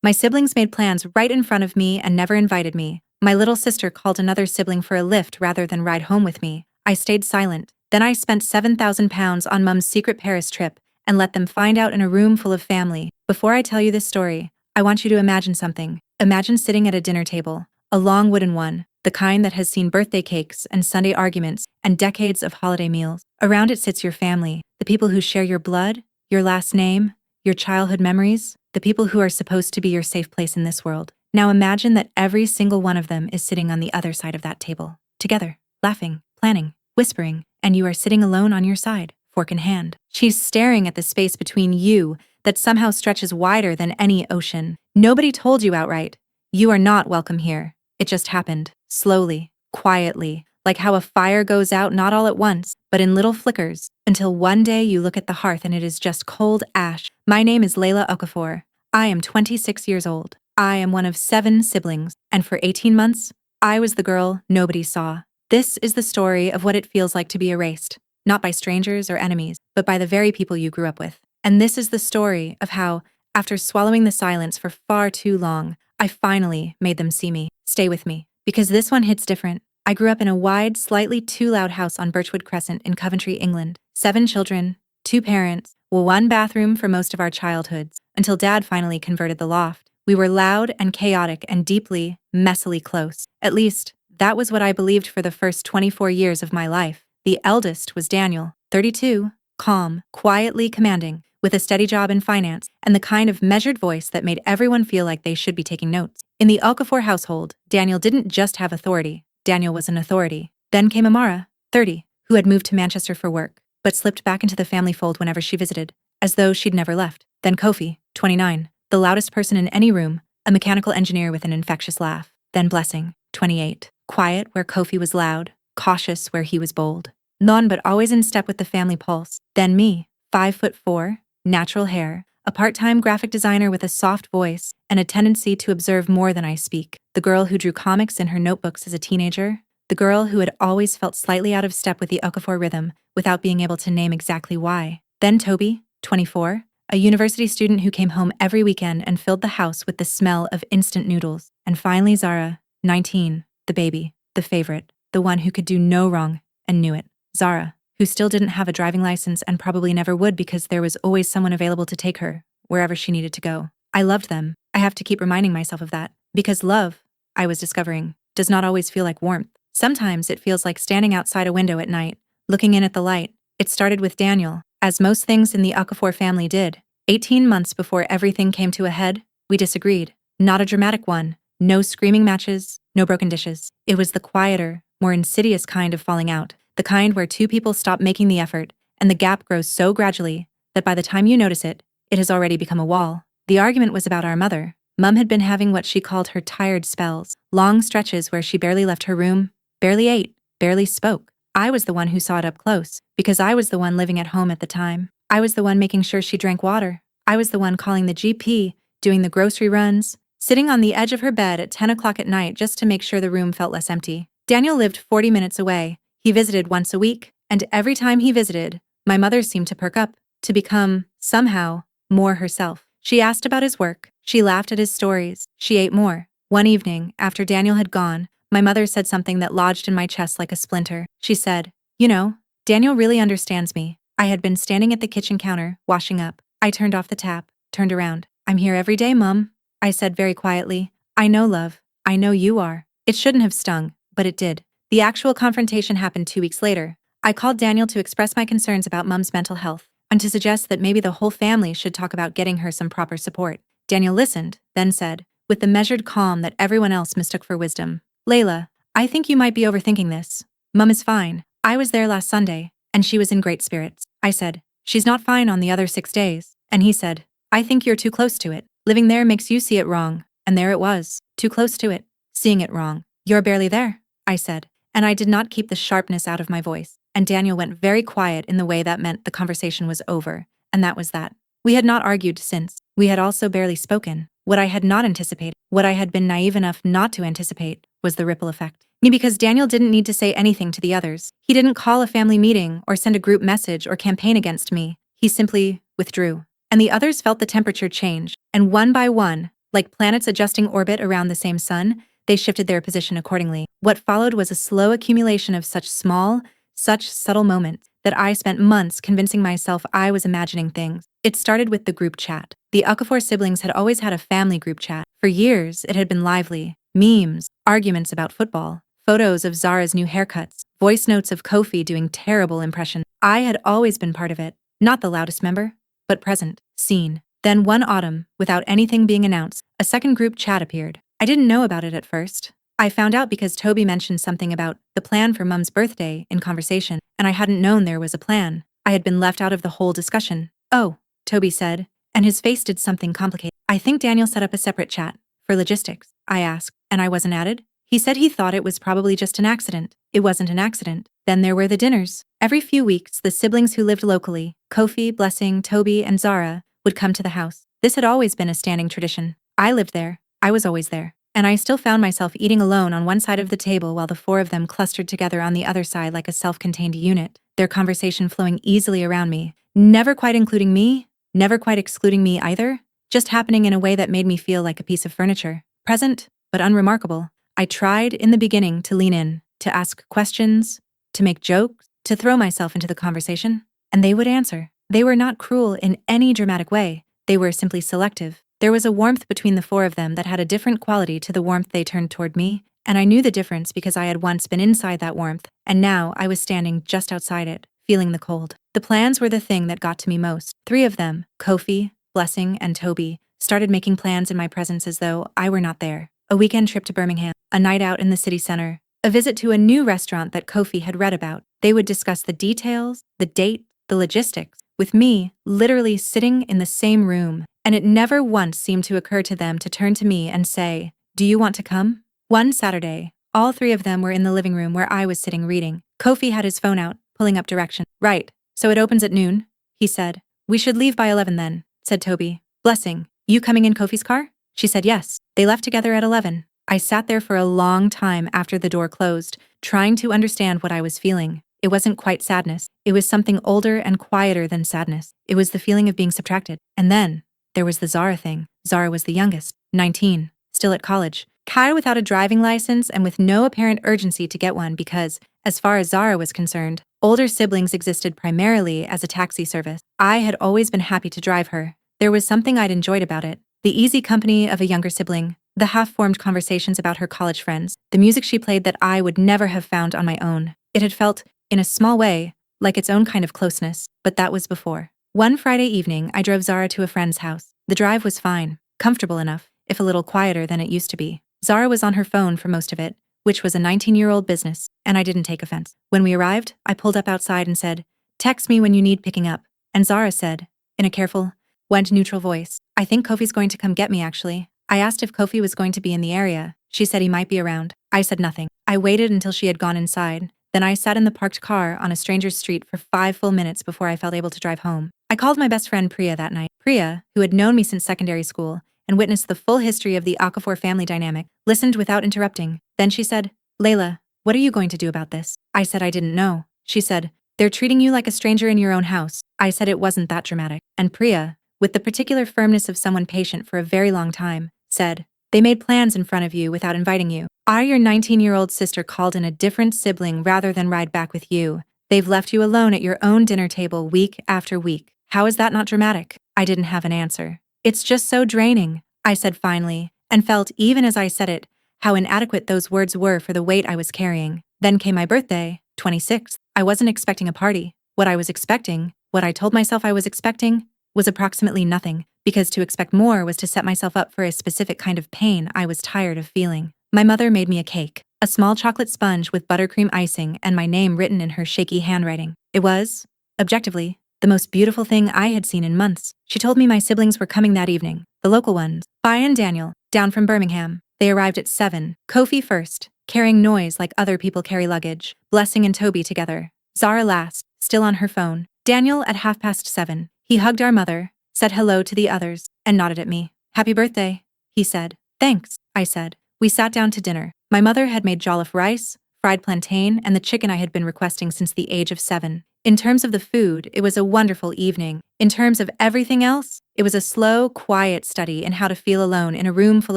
My siblings made plans right in front of me and never invited me. My little sister called another sibling for a lift rather than ride home with me. I stayed silent. Then I spent £7,000 on Mum's secret Paris trip and let them find out in a room full of family. Before I tell you this story, I want you to imagine something. Imagine sitting at a dinner table, a long wooden one, the kind that has seen birthday cakes and Sunday arguments and decades of holiday meals. Around it sits your family, the people who share your blood, your last name, your childhood memories, the people who are supposed to be your safe place in this world. Now imagine that every single one of them is sitting on the other side of that table, together, laughing, planning, whispering, and you are sitting alone on your side, fork in hand. She's staring at the space between you that somehow stretches wider than any ocean. Nobody told you outright, you are not welcome here. It just happened, slowly, quietly, like how a fire goes out not all at once, but in little flickers, until one day you look at the hearth and it is just cold ash. My name is Layla Okafor. I am 26 years old. I am one of 7 siblings, and for 18 months, I was the girl nobody saw. This is the story of what it feels like to be erased, not by strangers or enemies, but by the very people you grew up with. And this is the story of how, after swallowing the silence for far too long, I finally made them see me. Stay with me, because this one hits different. I grew up in a wide, slightly too loud house on Birchwood Crescent in Coventry, England. 7 children, 2 parents, 1 bathroom for most of our childhoods, until Dad finally converted the loft. We were loud and chaotic and deeply, messily close. At least, that was what I believed for the first 24 years of my life. The eldest was Daniel, 32, calm, quietly commanding, with a steady job in finance and the kind of measured voice that made everyone feel like they should be taking notes. In the Okafor household, Daniel didn't just have authority. Daniel was an authority. Then came Amara, 30, who had moved to Manchester for work, but slipped back into the family fold whenever she visited, as though she'd never left. Then Kofi, 29, the loudest person in any room, a mechanical engineer with an infectious laugh. Then Blessing, 28, quiet where Kofi was loud, cautious where he was bold. None but always in step with the family pulse. Then me, 5'4", natural hair, a part-time graphic designer with a soft voice and a tendency to observe more than I speak. The girl who drew comics in her notebooks as a teenager. The girl who had always felt slightly out of step with the Okafor rhythm without being able to name exactly why. Then Toby, 24, a university student who came home every weekend and filled the house with the smell of instant noodles. And finally Zara, 19, the baby, the favorite, the one who could do no wrong and knew it. Zara, who still didn't have a driving license and probably never would because there was always someone available to take her wherever she needed to go. I loved them. I have to keep reminding myself of that. Because love, I was discovering, does not always feel like warmth. Sometimes it feels like standing outside a window at night, looking in at the light. It started with Daniel, as most things in the Okafor family did. 18 months before everything came to a head, we disagreed. Not a dramatic one. No screaming matches, no broken dishes. It was the quieter, more insidious kind of falling out. The kind where 2 people stop making the effort, and the gap grows so gradually that by the time you notice it, it has already become a wall. The argument was about our mother. Mum had been having what she called her tired spells, long stretches where she barely left her room, barely ate, barely spoke. I was the one who saw it up close, because I was the one living at home at the time. I was the one making sure she drank water. I was the one calling the GP, doing the grocery runs, sitting on the edge of her bed at 10 o'clock at night just to make sure the room felt less empty. Daniel lived 40 minutes away. He visited once a week, and every time he visited, my mother seemed to perk up, to become, somehow, more herself. She asked about his work. She laughed at his stories. She ate more. One evening, after Daniel had gone, my mother said something that lodged in my chest like a splinter. She said, "You know, Daniel really understands me." I had been standing at the kitchen counter, washing up. I turned off the tap, turned around. "I'm here every day, Mum," I said very quietly. "I know, love. I know you are." It shouldn't have stung, but it did. The actual confrontation happened 2 weeks later. I called Daniel to express my concerns about Mum's mental health, and to suggest that maybe the whole family should talk about getting her some proper support. Daniel listened, then said, with the measured calm that everyone else mistook for wisdom, "Layla, I think you might be overthinking this. Mum is fine. I was there last Sunday, and she was in great spirits." I said, "She's not fine on the other 6 days." And he said, "I think you're too close to it. Living there makes you see it wrong." And there it was, too close to it, seeing it wrong. "You're barely there," I said, and I did not keep the sharpness out of my voice. And Daniel went very quiet in the way that meant the conversation was over, and that was that. We had not argued since. We had also barely spoken. What I had not anticipated, what I had been naive enough not to anticipate, was the ripple effect. Because Daniel didn't need to say anything to the others. He didn't call a family meeting or send a group message or campaign against me. He simply withdrew. And the others felt the temperature change, and one by one, Like planets adjusting orbit around the same sun, they shifted their position accordingly. What followed was a slow accumulation of such small, such subtle moments that I spent months convincing myself I was imagining things. It started with the group chat. The Okafor siblings had always had a family group chat. For years, it had been lively. Memes, arguments about football, photos of Zara's new haircuts, voice notes of Kofi doing terrible impressions. I had always been part of it. Not the loudest member, but present, seen. Then one autumn, without anything being announced, a second group chat appeared. I didn't know about it at first. I found out because Toby mentioned something about the plan for Mum's birthday in conversation, and I hadn't known there was a plan. I had been left out of the whole discussion. Oh, Toby said, and his face did something complicated. I think Daniel set up a separate chat for logistics. I asked, and I wasn't added? He said he thought it was probably just an accident. It wasn't an accident. Then there were the dinners. Every few weeks, the siblings who lived locally, Kofi, Blessing, Toby, and Zara, would come to the house. This had always been a standing tradition. I lived there. I was always there. And I still found myself eating alone on one side of the table while the four of them clustered together on the other side like a self-contained unit, their conversation flowing easily around me, never quite including me, never quite excluding me either, just happening in a way that made me feel like a piece of furniture. Present, but unremarkable. I tried in the beginning to lean in, to ask questions, to make jokes, to throw myself into the conversation, and they would answer. They were not cruel in any dramatic way. They were simply selective. There was a warmth between the four of them that had a different quality to the warmth they turned toward me, and I knew the difference because I had once been inside that warmth, and now I was standing just outside it, feeling the cold. The plans were the thing that got to me most. Three of them, Kofi, Blessing, and Toby, started making plans in my presence as though I were not there. A weekend trip to Birmingham, a night out in the city center, a visit to a new restaurant that Kofi had read about. They would discuss the details, the date, the logistics, with me literally sitting in the same room, and it never once seemed to occur to them to turn to me and say, "Do you want to come?" One Saturday, all three of them were in the living room where I was sitting reading. Kofi had his phone out, pulling up directions. "Right, so it opens at noon," he said. "We should leave by 11 then," said Toby. "Blessing, you coming in Kofi's car?" She said yes. They left together at 11. I sat there for a long time after the door closed, trying to understand what I was feeling. It wasn't quite sadness. It was something older and quieter than sadness. It was the feeling of being subtracted. And then there was the Zara thing. Zara was the youngest, 19, still at college. Kai without a driving license and with no apparent urgency to get one because, as far as Zara was concerned, older siblings existed primarily as a taxi service. I had always been happy to drive her. There was something I'd enjoyed about it. The easy company of a younger sibling, the half-formed conversations about her college friends, the music she played that I would never have found on my own. It had felt, in a small way, like its own kind of closeness, but that was before. One Friday evening, I drove Zara to a friend's house. The drive was fine, comfortable enough, if a little quieter than it used to be. Zara was on her phone for most of it, which was a 19-year-old business, and I didn't take offense. When we arrived, I pulled up outside and said, "Text me when you need picking up." And Zara said, in a careful, went neutral voice, "I think Kofi's going to come get me, actually." I asked if Kofi was going to be in the area. She said he might be around. I said nothing. I waited until she had gone inside. Then I sat in the parked car on a stranger's street for 5 full minutes before I felt able to drive home. I called my best friend Priya that night. Priya, who had known me since secondary school and witnessed the full history of the Okafor family dynamic, listened without interrupting. Then she said, "Layla, what are you going to do about this?" I said I didn't know. She said, "They're treating you like a stranger in your own house." I said it wasn't that dramatic. And Priya, with the particular firmness of someone patient for a very long time, said, "They made plans in front of you without inviting you. Your 19-year-old sister called in a different sibling rather than ride back with you. They've left you alone at your own dinner table week after week. How is that not dramatic?" I didn't have an answer. "It's just so draining," I said finally, and felt, even as I said it, how inadequate those words were for the weight I was carrying. Then came my birthday, 26th. I wasn't expecting a party. What I was expecting, what I told myself I was expecting, was approximately nothing, because to expect more was to set myself up for a specific kind of pain I was tired of feeling. My mother made me a cake, a small chocolate sponge with buttercream icing and my name written in her shaky handwriting. It was, objectively, the most beautiful thing I had seen in months. She told me my siblings were coming that evening, the local ones, Bai and Daniel, down from Birmingham. They arrived at 7, Kofi first, carrying noise like other people carry luggage, Blessing and Toby together, Zara last, still on her phone, Daniel at 7:30. He hugged our mother, said hello to the others, and nodded at me. "Happy birthday," he said. "Thanks," I said. We sat down to dinner. My mother had made jollof rice, fried plantain, and the chicken I had been requesting since the age of 7. In terms of the food, it was a wonderful evening. In terms of everything else, it was a slow, quiet study in how to feel alone in a room full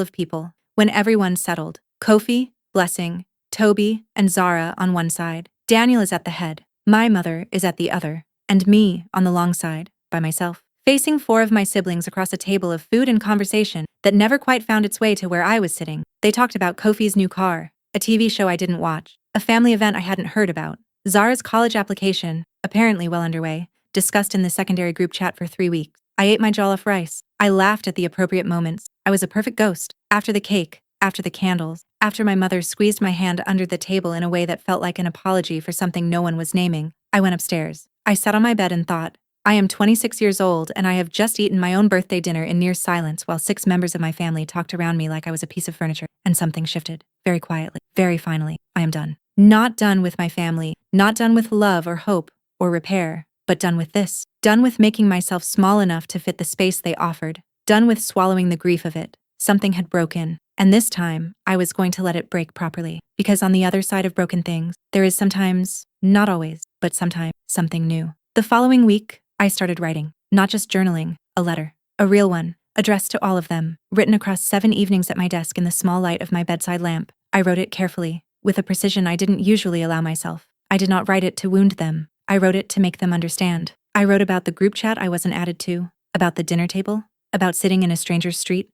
of people. When everyone settled, Kofi, Blessing, Toby, and Zara on one side, Daniel is at the head, my mother is at the other, and me on the long side, by myself, facing 4 of my siblings across a table of food and conversation that never quite found its way to where I was sitting. They talked about Kofi's new car, a TV show I didn't watch, a family event I hadn't heard about, Zara's college application, apparently well underway, discussed in the secondary group chat for 3 weeks. I ate my jollof rice. I laughed at the appropriate moments. I was a perfect ghost. After the cake, after the candles, after my mother squeezed my hand under the table in a way that felt like an apology for something no one was naming, I went upstairs. I sat on my bed and thought, I am 26 years old and I have just eaten my own birthday dinner in near silence while 6 members of my family talked around me like I was a piece of furniture, and something shifted. Very quietly, very finally, I am done. Not done with my family, not done with love or hope or repair, but done with this. Done with making myself small enough to fit the space they offered. Done with swallowing the grief of it. Something had broken, and this time, I was going to let it break properly. Because on the other side of broken things, there is sometimes, not always, but sometimes, something new. The following week, I started writing. Not just journaling, a letter. A real one, addressed to all of them, written across 7 evenings at my desk in the small light of my bedside lamp. I wrote it carefully, with a precision I didn't usually allow myself. I did not write it to wound them. I wrote it to make them understand. I wrote about the group chat I wasn't added to, about the dinner table, about sitting in a stranger's street,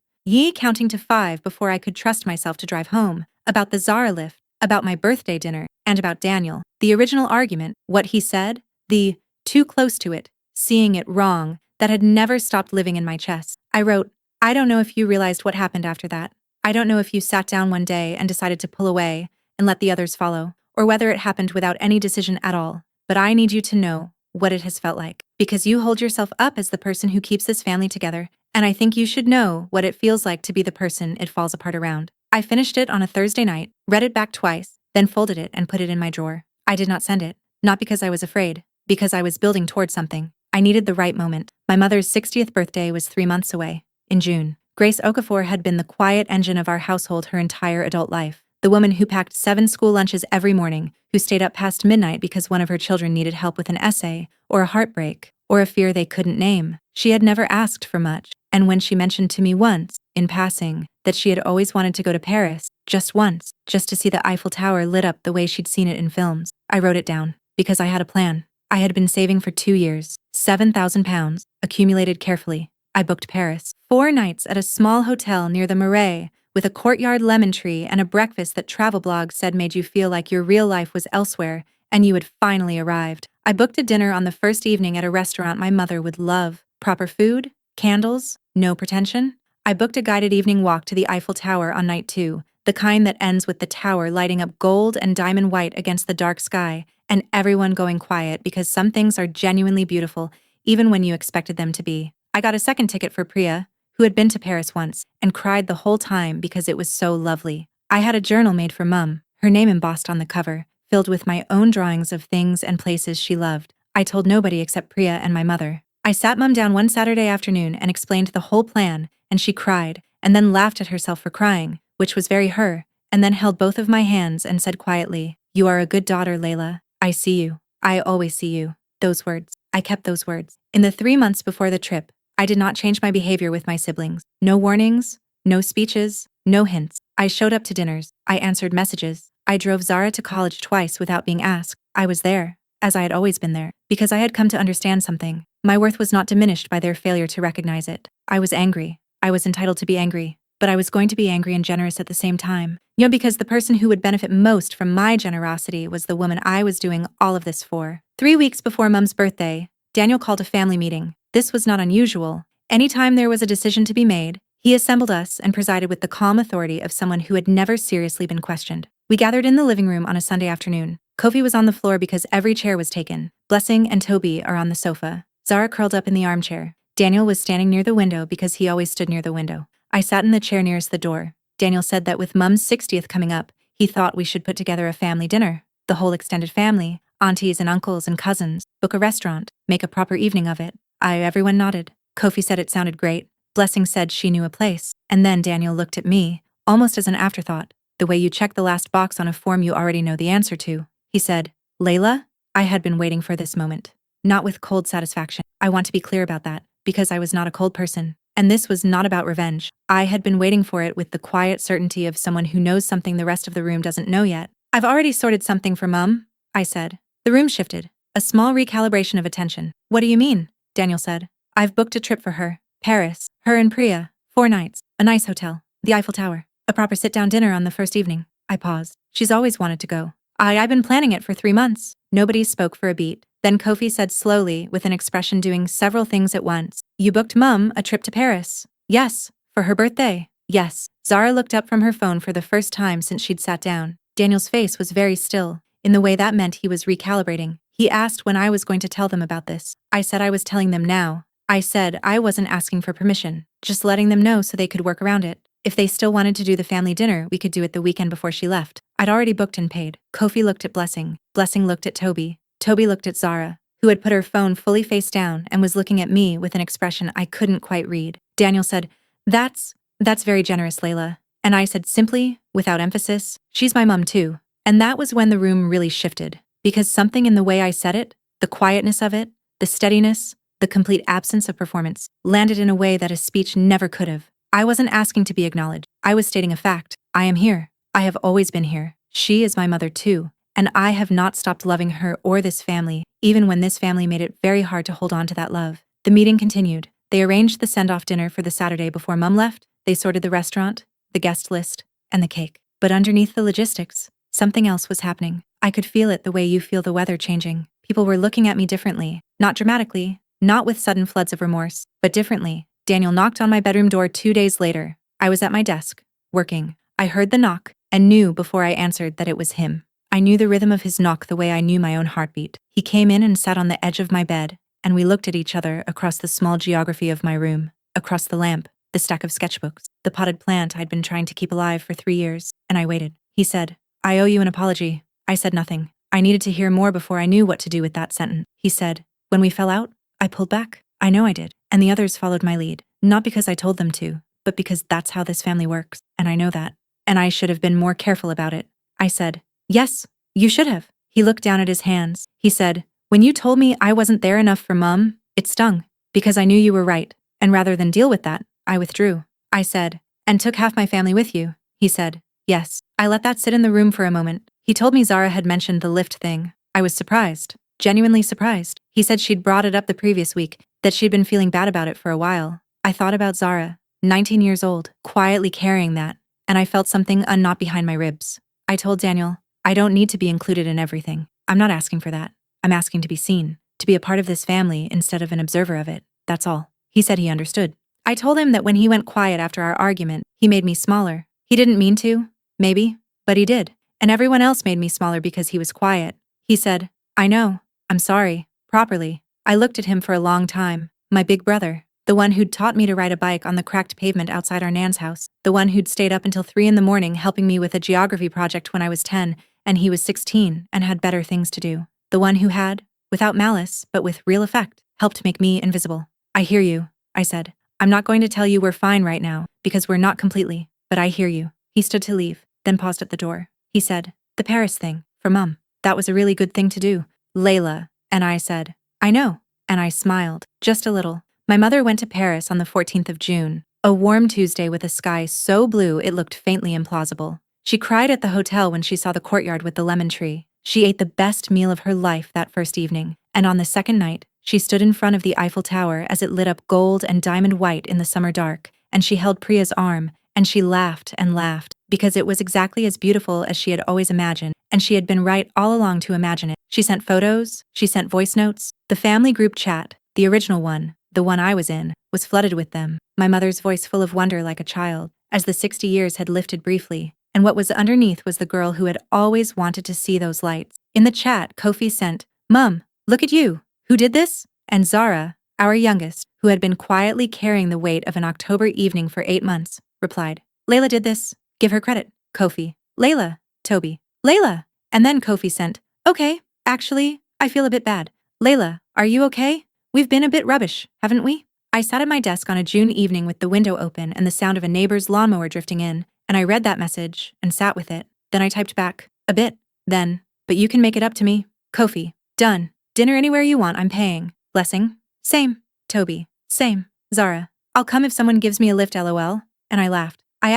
counting to 5 before I could trust myself to drive home, about the Zara lift, about my birthday dinner, and about Daniel. The original argument, what he said, the too close to it, seeing it wrong, that had never stopped living in my chest. I wrote, I don't know if you realized what happened after that. I don't know if you sat down one day and decided to pull away and let the others follow, or whether it happened without any decision at all. But I need you to know what it has felt like, because you hold yourself up as the person who keeps this family together, and I think you should know what it feels like to be the person it falls apart around. I finished it on a Thursday night, read it back twice, then folded it and put it in my drawer. I did not send it, not because I was afraid, because I was building toward something. I needed the right moment. My mother's 60th birthday was 3 months away, in June. Grace Okafor had been the quiet engine of our household her entire adult life. The woman who packed 7 school lunches every morning, who stayed up past midnight because one of her children needed help with an essay, or a heartbreak, or a fear they couldn't name. She had never asked for much, and when she mentioned to me once, in passing, that she had always wanted to go to Paris, just once, just to see the Eiffel Tower lit up the way she'd seen it in films, I wrote it down, because I had a plan. I had been saving for 2 years, £7,000, accumulated carefully. I booked Paris. 4 nights at a small hotel near the Marais, with a courtyard lemon tree and a breakfast that travel blogs said made you feel like your real life was elsewhere and you had finally arrived. I booked a dinner on the first evening at a restaurant my mother would love. Proper food, candles, no pretension. I booked a guided evening walk to the Eiffel Tower on night 2, the kind that ends with the tower lighting up gold and diamond white against the dark sky, and everyone going quiet because some things are genuinely beautiful, even when you expected them to be. I got a second ticket for Priya, who had been to Paris once, and cried the whole time because it was so lovely. I had a journal made for Mum, her name embossed on the cover, filled with my own drawings of things and places she loved. I told nobody except Priya and my mother. I sat Mum down one Saturday afternoon and explained the whole plan, and she cried, and then laughed at herself for crying, which was very her, and then held both of my hands and said quietly, "You are a good daughter, Layla. I see you. I always see you." Those words. I kept those words. In the 3 months before the trip, I did not change my behavior with my siblings. No warnings, no speeches, no hints. I showed up to dinners. I answered messages. I drove Zara to college twice without being asked. I was there, as I had always been there, because I had come to understand something. My worth was not diminished by their failure to recognize it. I was angry. I was entitled to be angry, but I was going to be angry and generous at the same time. Because the person who would benefit most from my generosity was the woman I was doing all of this for. 3 weeks before Mum's birthday, Daniel called a family meeting. This was not unusual. Anytime there was a decision to be made, he assembled us and presided with the calm authority of someone who had never seriously been questioned. We gathered in the living room on a Sunday afternoon. Kofi was on the floor because every chair was taken. Blessing and Toby are on the sofa. Zara curled up in the armchair. Daniel was standing near the window because he always stood near the window. I sat in the chair nearest the door. Daniel said that with Mum's 60th coming up, he thought we should put together a family dinner. The whole extended family, aunties and uncles and cousins, book a restaurant, make a proper evening of it. Everyone nodded. Kofi said it sounded great. Blessing said she knew a place. And then Daniel looked at me, almost as an afterthought. The way you check the last box on a form you already know the answer to. He said, "Layla?" I had been waiting for this moment. Not with cold satisfaction. I want to be clear about that, because I was not a cold person. And this was not about revenge. I had been waiting for it with the quiet certainty of someone who knows something the rest of the room doesn't know yet. I've already sorted something for Mum, I said. The room shifted. A small recalibration of attention. What do you mean? Daniel said. I've booked a trip for her. Paris. Her and Priya. 4 nights. A nice hotel. The Eiffel Tower. A proper sit-down dinner on the first evening. I paused. She's always wanted to go. I've been planning it for 3 months. Nobody spoke for a beat. Then Kofi said slowly, with an expression doing several things at once. You booked Mum a trip to Paris. Yes. For her birthday. Yes. Zara looked up from her phone for the first time since she'd sat down. Daniel's face was very still, in the way that meant he was recalibrating. He asked when I was going to tell them about this. I said I was telling them now. I said I wasn't asking for permission, just letting them know so they could work around it. If they still wanted to do the family dinner, we could do it the weekend before she left. I'd already booked and paid. Kofi looked at Blessing. Blessing looked at Toby. Toby looked at Zara, who had put her phone fully face down and was looking at me with an expression I couldn't quite read. Daniel said, That's very generous, Layla. And I said simply, without emphasis, she's my mum too. And that was when the room really shifted, because something in the way I said it, the quietness of it, the steadiness, the complete absence of performance, landed in a way that a speech never could have. I wasn't asking to be acknowledged. I was stating a fact. I am here. I have always been here. She is my mother too. And I have not stopped loving her or this family, even when this family made it very hard to hold on to that love. The meeting continued. They arranged the send-off dinner for the Saturday before Mum left. They sorted the restaurant, the guest list, and the cake. But underneath the logistics, something else was happening. I could feel it the way you feel the weather changing. People were looking at me differently. Not dramatically, not with sudden floods of remorse, but differently. Daniel knocked on my bedroom door 2 days later. I was at my desk, working. I heard the knock, and knew before I answered that it was him. I knew the rhythm of his knock the way I knew my own heartbeat. He came in and sat on the edge of my bed, and we looked at each other across the small geography of my room, across the lamp, the stack of sketchbooks, the potted plant I'd been trying to keep alive for 3 years, and I waited. He said, I owe you an apology. I said nothing. I needed to hear more before I knew what to do with that sentence. He said, when we fell out, I pulled back. I know I did. And the others followed my lead. Not because I told them to, but because that's how this family works. And I know that. And I should have been more careful about it. I said, yes, you should have. He looked down at his hands. He said, when you told me I wasn't there enough for Mum, it stung. Because I knew you were right. And rather than deal with that, I withdrew. I said, and took half my family with you. He said, yes. I let that sit in the room for a moment. He told me Zara had mentioned the lift thing. I was surprised. Genuinely surprised. He said she'd brought it up the previous week, that she'd been feeling bad about it for a while. I thought about Zara, 19 years old, quietly carrying that, and I felt something unknot behind my ribs. I told Daniel, I don't need to be included in everything. I'm not asking for that. I'm asking to be seen, to be a part of this family instead of an observer of it. That's all. He said he understood. I told him that when he went quiet after our argument, he made me smaller. He didn't mean to, maybe, but he did. And everyone else made me smaller because he was quiet. He said, I know. I'm sorry. Properly. I looked at him for a long time. My big brother. The one who'd taught me to ride a bike on the cracked pavement outside our Nan's house. The one who'd stayed up until 3 a.m. helping me with a geography project when I was 10, and he was 16 and had better things to do. The one who had, without malice, but with real effect, helped make me invisible. I hear you, I said. I'm not going to tell you we're fine right now, because we're not completely, but I hear you. He stood to leave, then paused at the door. He said, the Paris thing, for Mum. That was a really good thing to do, Layla. And I said, I know. And I smiled, just a little. My mother went to Paris on the 14th of June, a warm Tuesday with a sky so blue it looked faintly implausible. She cried at the hotel when she saw the courtyard with the lemon tree. She ate the best meal of her life that first evening, and on the second night, she stood in front of the Eiffel Tower as it lit up gold and diamond white in the summer dark, and she held Priya's arm, and she laughed and laughed, because it was exactly as beautiful as she had always imagined, and she had been right all along to imagine it. She sent photos, she sent voice notes. The family group chat, the original one, the one I was in, was flooded with them, my mother's voice full of wonder like a child, as the 60 years had lifted briefly, and what was underneath was the girl who had always wanted to see those lights. In the chat, Kofi sent, Mum, look at you. Who did this? And Zara, our youngest, who had been quietly carrying the weight of an October evening for 8 months, replied, Layla did this. Give her credit. Kofi. Layla. Toby. Layla. And then Kofi sent, okay, actually, I feel a bit bad. Layla, are you okay? We've been a bit rubbish, haven't we? I sat at my desk on a June evening with the window open and the sound of a neighbor's lawnmower drifting in, and I read that message and sat with it. Then I typed back, a bit. Then, but you can make it up to me. Kofi. Done. Dinner anywhere you want, I'm paying. Blessing? Same. Toby. Same. Zara. I'll come if someone gives me a lift, lol. And I laughed. I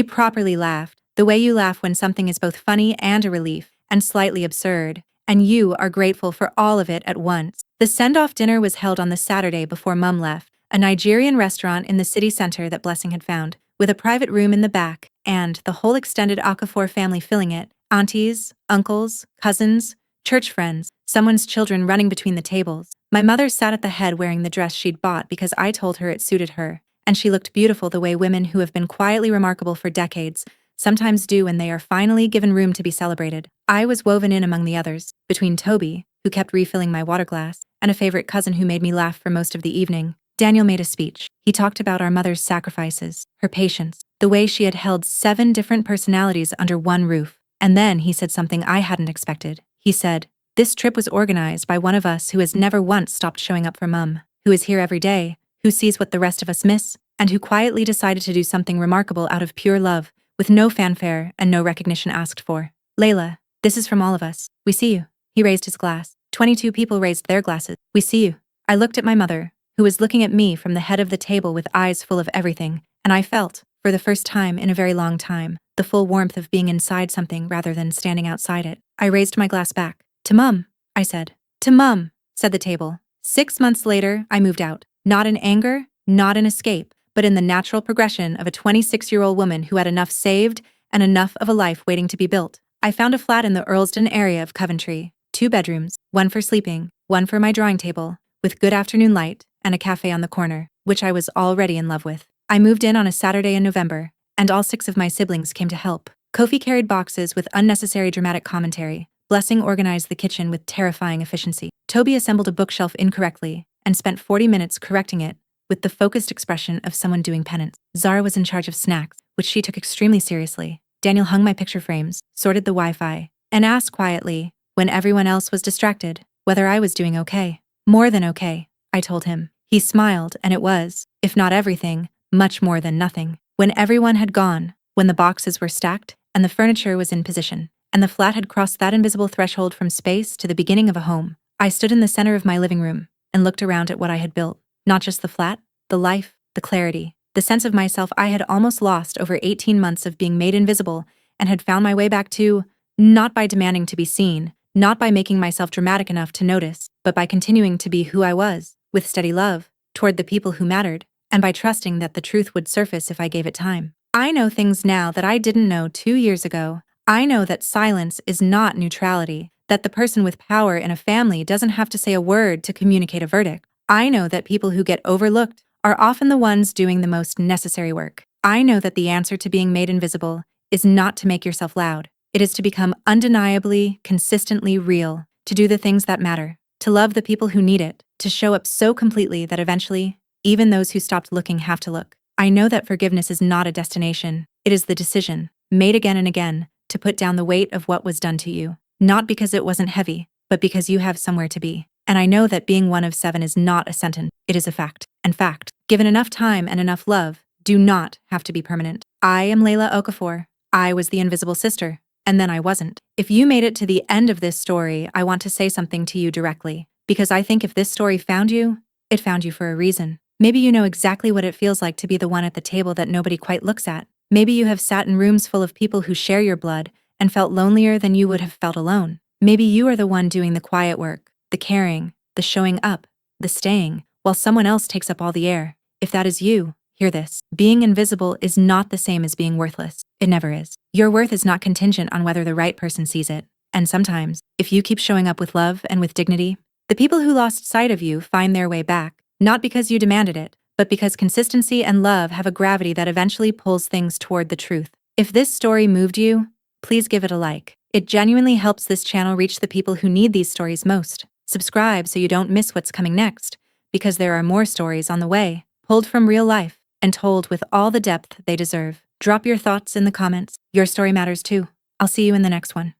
properly laughed. The way you laugh when something is both funny and a relief, and slightly absurd. And you are grateful for all of it at once. The send-off dinner was held on the Saturday before Mum left, a Nigerian restaurant in the city center that Blessing had found, with a private room in the back, and the whole extended Okafor family filling it. Aunties, uncles, cousins, church friends, someone's children running between the tables. My mother sat at the head wearing the dress she'd bought because I told her it suited her, and she looked beautiful the way women who have been quietly remarkable for decades sometimes do when they are finally given room to be celebrated. I was woven in among the others, between Toby, who kept refilling my water glass, and a favorite cousin who made me laugh for most of the evening. Daniel made a speech. He talked about our mother's sacrifices, her patience, the way she had held 7 different personalities under one roof. And then he said something I hadn't expected. He said, "This trip was organized by one of us who has never once stopped showing up for Mum, who is here every day, who sees what the rest of us miss, and who quietly decided to do something remarkable out of pure love, with no fanfare and no recognition asked for. Layla, this is from all of us. We see you." He raised his glass. 22 people raised their glasses. We see you. I looked at my mother, who was looking at me from the head of the table with eyes full of everything, and I felt, for the first time in a very long time, the full warmth of being inside something rather than standing outside it. I raised my glass back. "To Mum," I said. "To Mum," said the table. 6 months later, I moved out. Not in anger, not in escape, but in the natural progression of a 26-year-old woman who had enough saved and enough of a life waiting to be built. I found a flat in the Earlston area of Coventry, 2 bedrooms, 1 for sleeping, 1 for my drawing table, with good afternoon light and a cafe on the corner, which I was already in love with. I moved in on a Saturday in November, and all 6 of my siblings came to help. Kofi carried boxes with unnecessary dramatic commentary. Blessing organized the kitchen with terrifying efficiency. Toby assembled a bookshelf incorrectly and spent 40 minutes correcting it with the focused expression of someone doing penance. Zara was in charge of snacks, which she took extremely seriously. Daniel hung my picture frames, sorted the Wi-Fi, and asked quietly, when everyone else was distracted, whether I was doing okay. More than okay, I told him. He smiled, and it was, if not everything, much more than nothing. When everyone had gone, when the boxes were stacked, and the furniture was in position, and the flat had crossed that invisible threshold from space to the beginning of a home, I stood in the center of my living room and looked around at what I had built. Not just the flat, the life, the clarity, the sense of myself I had almost lost over 18 months of being made invisible and had found my way back to, not by demanding to be seen, not by making myself dramatic enough to notice, but by continuing to be who I was, with steady love, toward the people who mattered, and by trusting that the truth would surface if I gave it time. I know things now that I didn't know 2 years ago. I know that silence is not neutrality, that the person with power in a family doesn't have to say a word to communicate a verdict. I know that people who get overlooked are often the ones doing the most necessary work. I know that the answer to being made invisible is not to make yourself loud. It is to become undeniably, consistently real, to do the things that matter, to love the people who need it, to show up so completely that eventually, even those who stopped looking have to look. I know that forgiveness is not a destination. It is the decision, made again and again, to put down the weight of what was done to you. Not because it wasn't heavy, but because you have somewhere to be. And I know that being one of 7 is not a sentence, it is a fact. And fact, given enough time and enough love, do not have to be permanent. I am Layla Okafor. I was the invisible sister, and then I wasn't. If you made it to the end of this story, I want to say something to you directly, because I think if this story found you, it found you for a reason. Maybe you know exactly what it feels like to be the one at the table that nobody quite looks at. Maybe you have sat in rooms full of people who share your blood and felt lonelier than you would have felt alone. Maybe you are the one doing the quiet work, the caring, the showing up, the staying, while someone else takes up all the air. If that is you, hear this. Being invisible is not the same as being worthless. It never is. Your worth is not contingent on whether the right person sees it. And sometimes, if you keep showing up with love and with dignity, the people who lost sight of you find their way back, not because you demanded it, but because consistency and love have a gravity that eventually pulls things toward the truth. If this story moved you, please give it a like. It genuinely helps this channel reach the people who need these stories most. Subscribe so you don't miss what's coming next, because there are more stories on the way, pulled from real life, and told with all the depth they deserve. Drop your thoughts in the comments. Your story matters too. I'll see you in the next one.